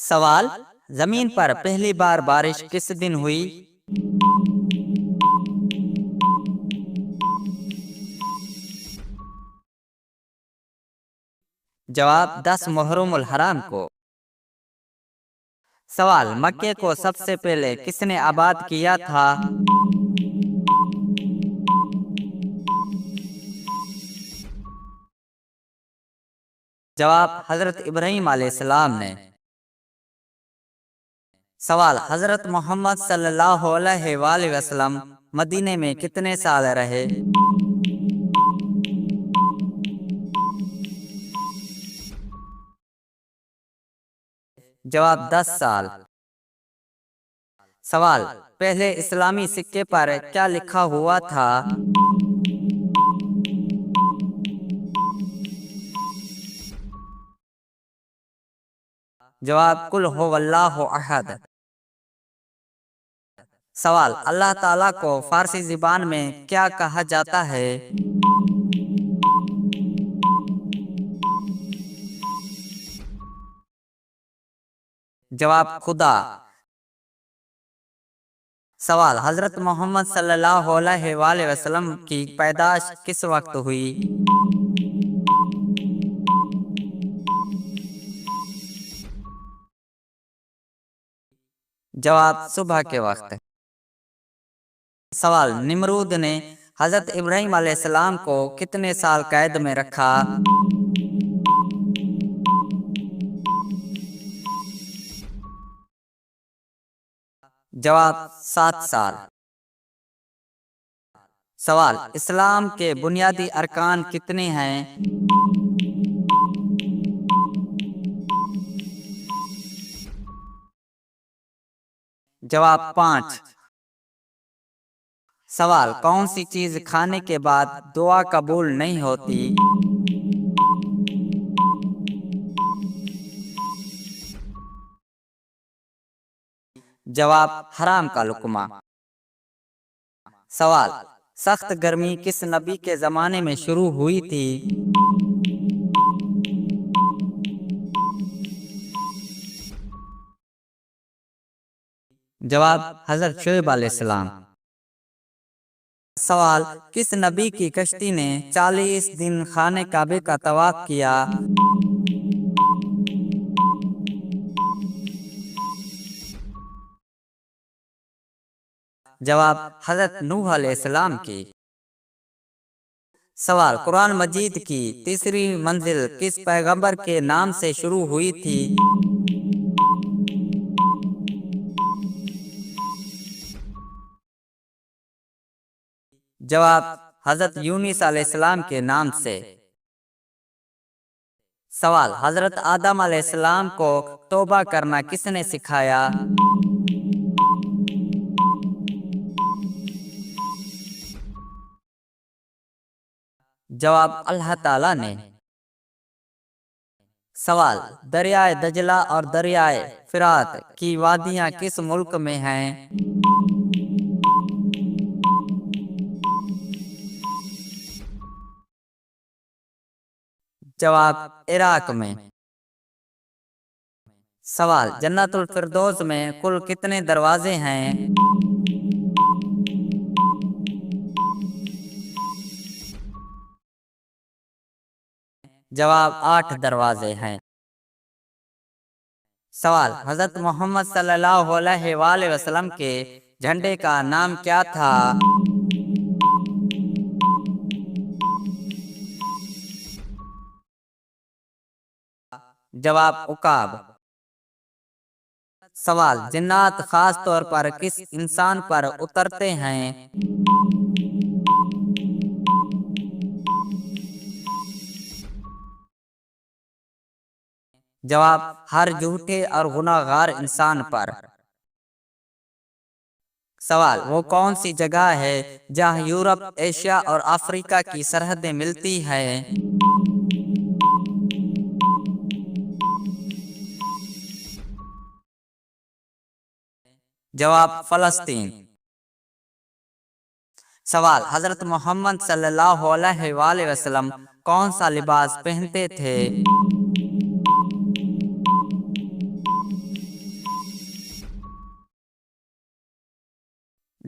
سوال: زمین پر پہلی بار بارش کس دن ہوئی؟ جواب: 10 محرم الحرام کو۔ سوال: مکے کو سب سے پہلے کس نے آباد کیا تھا؟ جواب: حضرت ابراہیم علیہ السلام نے۔ سوال: حضرت محمد صلی اللہ علیہ وآلہ وسلم مدینے میں کتنے سال رہے؟ جواب: 10 سال۔ سوال: پہلے اسلامی سکے پر کیا لکھا ہوا تھا؟ جواب: قل هو اللہ احد۔ سوال: اللہ تعالیٰ کو فارسی زبان میں کیا کہا جاتا ہے؟ جواب: خدا۔ سوال: حضرت محمد صلی اللہ علیہ وآلہ وسلم کی پیدائش کس وقت ہوئی؟ جواب: صبح کے وقت۔ سوال: نمرود نے حضرت ابراہیم علیہ السلام کو کتنے سال قید میں رکھا؟ جواب: 7 سال۔ سوال: اسلام کے بنیادی ارکان کتنے ہیں؟ جواب: 5۔ سوال: کون سی چیز کھانے کے بعد دعا قبول نہیں ہوتی؟ جواب: حرام کا لقمہ۔ سوال: سخت گرمی کس نبی کے زمانے میں شروع ہوئی تھی؟ جواب: حضرت شعیب علیہ السلام۔ سوال: کس نبی کی کشتی نے 40 دن خانہ کعبہ کا طواف کیا؟ جواب: حضرت نوح علیہ السلام کی۔ سوال: قرآن مجید کی تیسری منزل کس پیغمبر کے نام سے شروع ہوئی تھی؟ جواب: حضرت یونس علیہ السلام کے نام سے۔ سوال: حضرت آدم علیہ السلام کو توبہ کرنا کس نے سکھایا؟ جواب: اللہ تعالیٰ نے۔ سوال: دریائے دجلہ اور دریائے فرات کی وادیاں کس ملک میں ہیں؟ جواب: عراق میں۔ سوال: جنت الفردوس میں کل کتنے دروازے ہیں؟ جواب: 8 دروازے ہیں۔ سوال: حضرت محمد صلی اللہ علیہ وآلہ وسلم کے جھنڈے کا نام کیا تھا؟ جواب: عقاب۔ سوال: جنات خاص طور پر کس انسان پر اترتے ہیں؟ جواب: ہر جھوٹے اور گناہ گار انسان پر۔ سوال: وہ کون سی جگہ ہے جہاں یورپ، ایشیا اور افریقہ کی سرحدیں ملتی ہیں؟ جواب: فلسطین۔ سوال: حضرت محمد صلی اللہ علیہ وآلہ وسلم کون سا لباس پہنتے تھے؟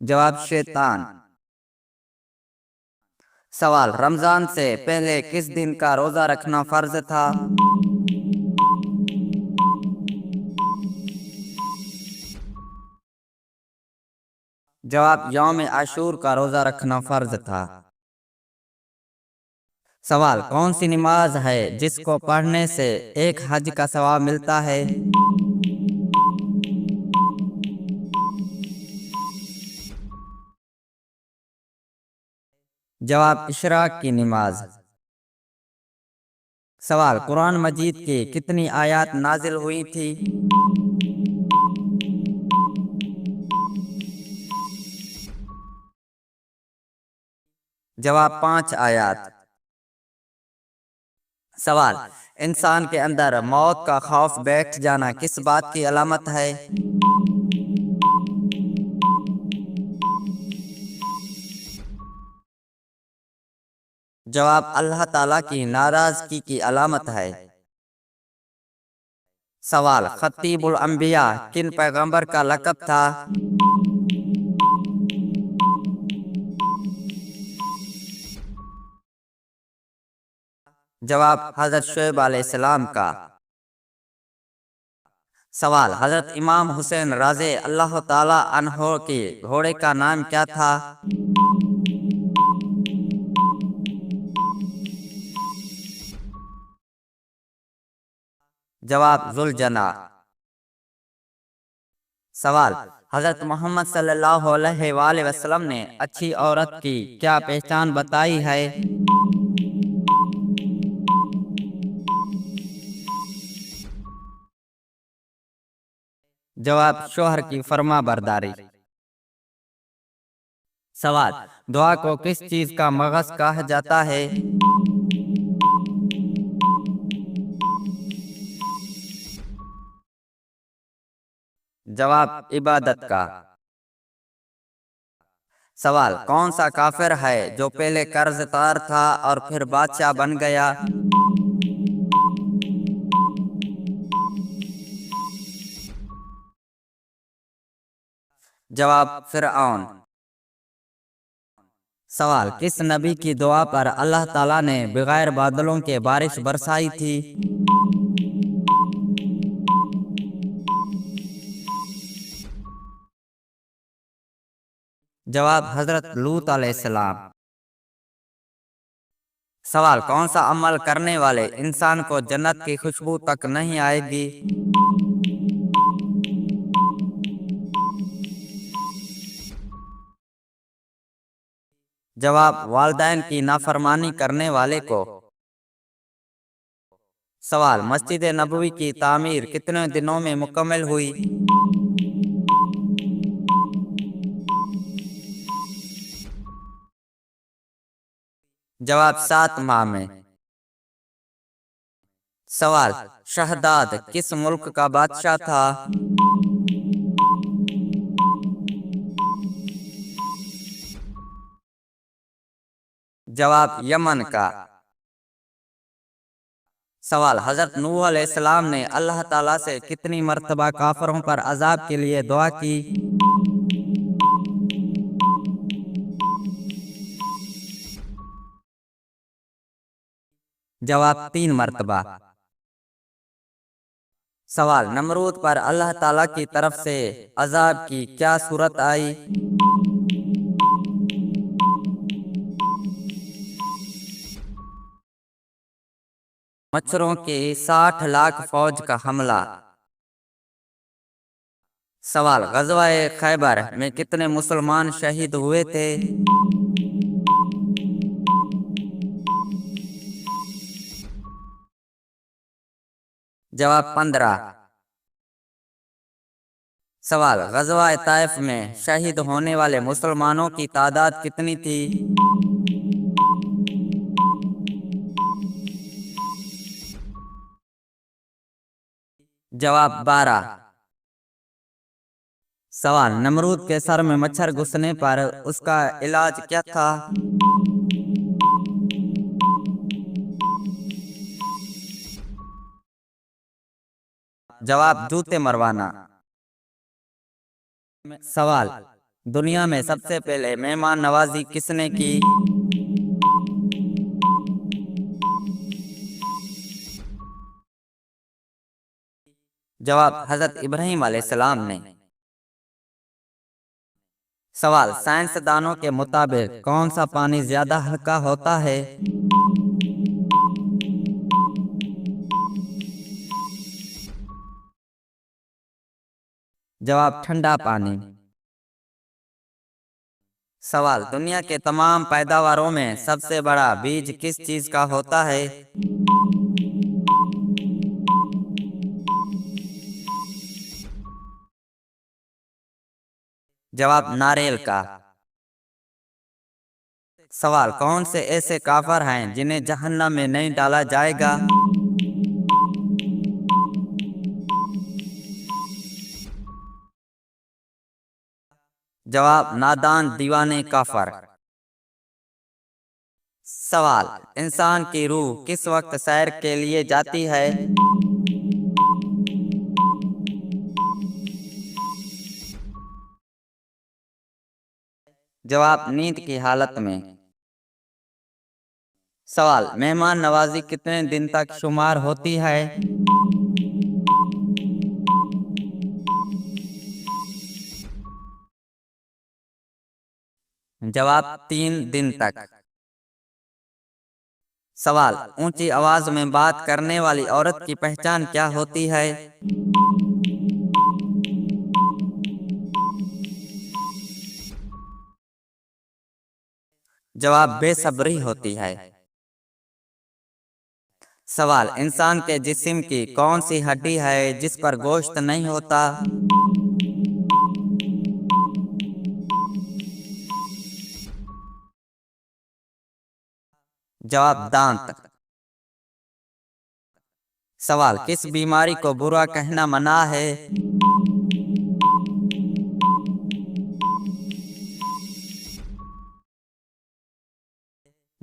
جواب شیطان۔ سوال رمضان سے پہلے کس دن کا روزہ رکھنا فرض تھا؟ جواب یوم عاشور کا روزہ رکھنا فرض تھا۔ سوال کون سی نماز ہے جس کو پڑھنے سے ایک حج کا ثواب ملتا ہے؟ جواب اشراق کی نماز۔ سوال قرآن مجید کی کتنی آیات نازل ہوئی تھی؟ جواب 5 آیات۔ سوال انسان کے اندر موت کا خوف بیٹھ جانا کس بات کی علامت ہے؟ جواب اللہ تعالیٰ کی ناراضگی کی علامت ہے۔ سوال خطیب الانبیاء کن پیغمبر کا لقب تھا؟ جواب حضرت شعیب علیہ السلام کا۔ سوال حضرت امام حسین رضی اللہ تعالی عنہ کے گھوڑے کا نام کیا تھا؟ جواب ذوالجناح۔ سوال حضرت محمد صلی اللہ علیہ وآلہ وسلم نے اچھی عورت کی کیا پہچان بتائی ہے؟ جواب شوہر کی فرما برداری۔ سوال دعا کو کس چیز کا مغز کہا جاتا ہے؟ جواب عبادت کا۔ سوال کون سا کافر ہے جو پہلے قرض دار تھا اور پھر بادشاہ بن گیا؟ جواب فرعون۔ سوال کس نبی کی دعا پر اللہ تعالیٰ نے بغیر بادلوں کے بارش برسائی تھی؟ جواب حضرت لوط علیہ السلام۔ سوال کون سا عمل کرنے والے انسان کو جنت کی خوشبو تک نہیں آئے گی؟ جواب والدین کی نافرمانی کرنے والے کو۔ سوال مسجد نبوی کی تعمیر کتنے دنوں میں مکمل ہوئی؟ جواب 7 ماہ میں۔ سوال شہداد کس ملک کا بادشاہ تھا؟ جواب یمن کا۔ سوال حضرت نوح علیہ السلام نے اللہ تعالیٰ سے کتنی مرتبہ کافروں پر عذاب کے لیے دعا کی؟ جواب 3 مرتبہ۔ سوال نمرود پر اللہ تعالیٰ کی طرف سے عذاب کی کیا صورت آئی؟ مچھروں کی 60 لاکھ فوج کا حملہ۔ سوال غزوہ خیبر میں کتنے مسلمان شہید ہوئے تھے؟ جواب 15۔ سوال غزوہ طائف میں شہید ہونے والے مسلمانوں کی تعداد کتنی تھی؟ جواب 12۔ سوال نمرود کے سر میں مچھر گھسنے پر اس کا علاج کیا تھا؟ جواب جوتے مروانا۔ سوال دنیا میں سب سے پہلے مہمان نوازی کس نے کی؟ جواب حضرت ابراہیم علیہ السلام نے۔ سوال، سائنسدانوں کے مطابق کون سا پانی زیادہ ہلکا ہوتا ہے؟ جواب ٹھنڈا پانی۔ سوال، دنیا کے تمام پیداواروں میں سب سے بڑا بیج کس چیز کا ہوتا ہے؟ جواب ناریل کا۔ سوال، کون سے ایسے کافر ہیں جنہیں جہنم میں نہیں ڈالا جائے گا؟ جواب نادان دیوانے کافر۔ سوال، انسان کی روح کس وقت سیر کے لیے جاتی ہے؟ جواب نیند کی حالت میں۔ سوال، مہمان نوازی کتنے دن تک شمار ہوتی ہے؟ جواب 3 دن تک۔ سوال، اونچی آواز میں بات کرنے والی عورت کی پہچان کیا ہوتی ہے؟ جواب بے صبری ہوتی ہے۔ سوال، انسان کے جسم کی کون سی ہڈی ہے جس پر گوشت نہیں ہوتا؟ جواب دانت۔ سوال، کس بیماری کو برا کہنا منع ہے؟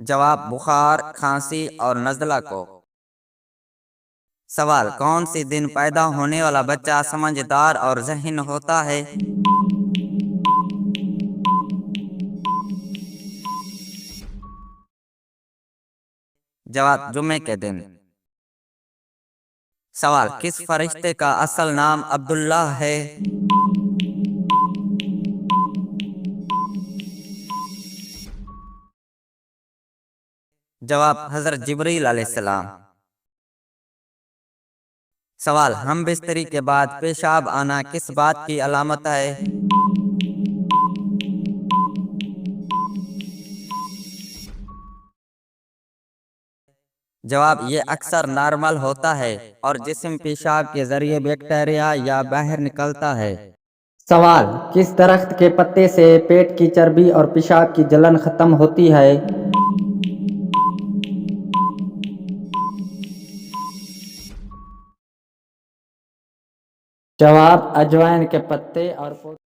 جواب بخار، کھانسی اور نزلہ کو۔ سوال، کون سی دن پیدا ہونے والا بچہ سمجھدار اور ذہین ہوتا ہے؟ جواب جمعے کے دن۔ سوال، کس فرشتے کا اصل نام عبداللہ ہے؟ جواب حضرت جبریل علیہ السلام۔ سوال، ہم بستری کے بعد پیشاب آنا کس بات کی علامت ہے؟ جواب یہ اکثر نارمل ہوتا ہے اور جسم پیشاب کے ذریعے بیکٹیریا یا باہر نکلتا ہے۔ سوال، کس درخت کے پتے سے پیٹ کی چربی اور پیشاب کی جلن ختم ہوتی ہے؟ جواب اجوائن کے پتے اور